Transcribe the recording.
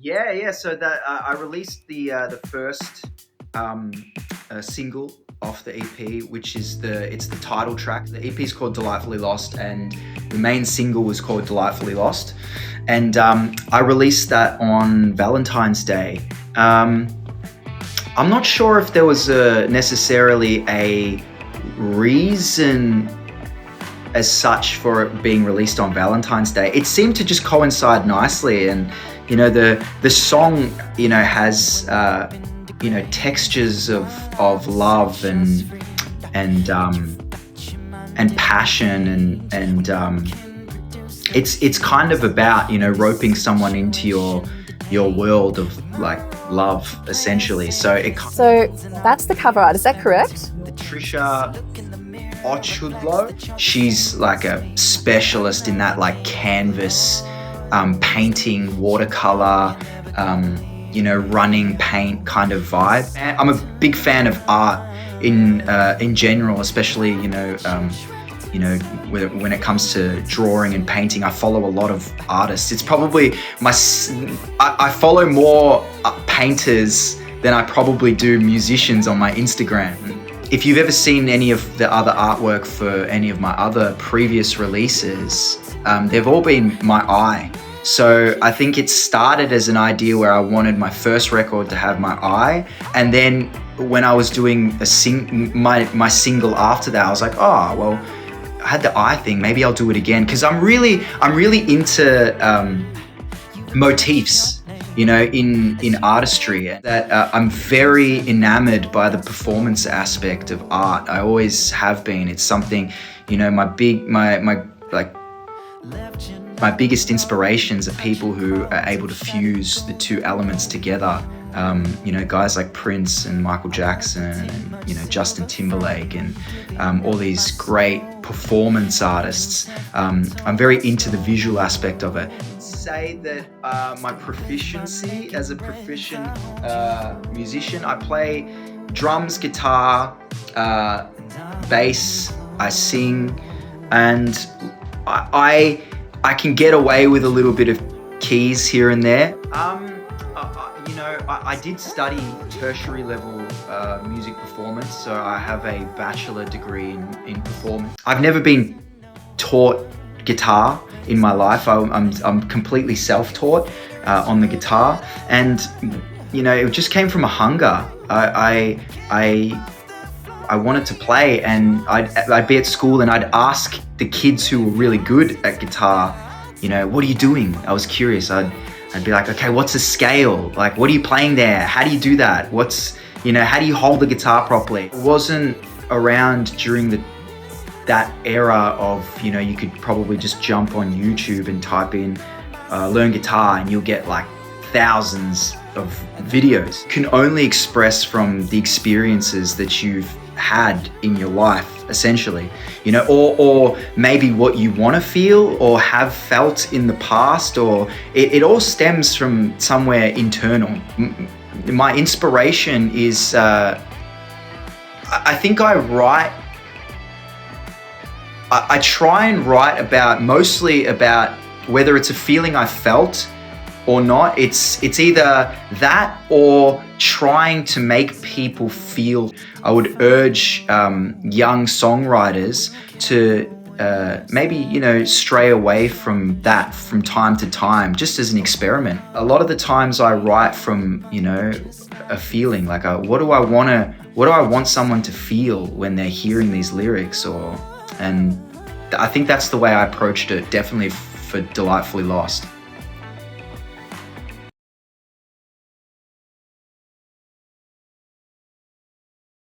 Yeah. So that I released the first single off the EP, which is it's the title track. The EP is called Delightfully Lost, and the main single was called Delightfully Lost. And I released that on Valentine's Day. I'm not sure if there was necessarily a reason as such for it being released on Valentine's Day. It seemed to just coincide nicely, and the song has textures of love and passion, and it's kind of about roping someone into your world of like love, essentially. So that's the cover art, is that correct? Trisha Ochudlo, she's like a specialist in that like canvas painting, watercolor, running paint kind of vibe. And I'm a big fan of art in general, especially when it comes to drawing and painting. I follow a lot of artists. It's probably I follow more painters than I probably do musicians on my Instagram. If you've ever seen any of the other artwork for any of my other previous releases, they've all been my eye. So I think it started as an idea where I wanted my first record to have my eye, and then when I was doing my single after that, I was like, oh well, I had the eye thing, maybe I'll do it again, because I'm really into motifs, in artistry. That I'm very enamored by the performance aspect of art. I always have been. It's something, my biggest inspirations are people who are able to fuse the two elements together. Guys like Prince and Michael Jackson and Justin Timberlake and all these great performance artists. I'm very into the visual aspect of it. Say that my proficiency as a proficient musician, I play drums, guitar, bass, I sing, and I can get away with a little bit of keys here and there. I did study tertiary level music performance, so I have a bachelor degree in performance. I've never been taught guitar in my life. I'm completely self-taught on the guitar, and it just came from a hunger. I wanted to play, and I'd be at school and I'd ask the kids who were really good at guitar, what are you doing? I was curious. I'd be like, okay, what's a scale? Like, what are you playing there? How do you do that? How do you hold the guitar properly? It wasn't around during that era of, you could probably just jump on YouTube and type in learn guitar and you'll get like thousands of videos. You can only express from the experiences that you've had in your life, essentially, or maybe what you want to feel or have felt in the past, or it all stems from somewhere internal. My inspiration is, I think I try and write mostly about whether it's a feeling I felt or not. It's either that or trying to make people feel. I would urge young songwriters to maybe stray away from that from time to time, just as an experiment. A lot of the times I write from a feeling, like what do I want someone to feel when they're hearing these lyrics, and I think that's the way I approached it, definitely for Delightfully Lost.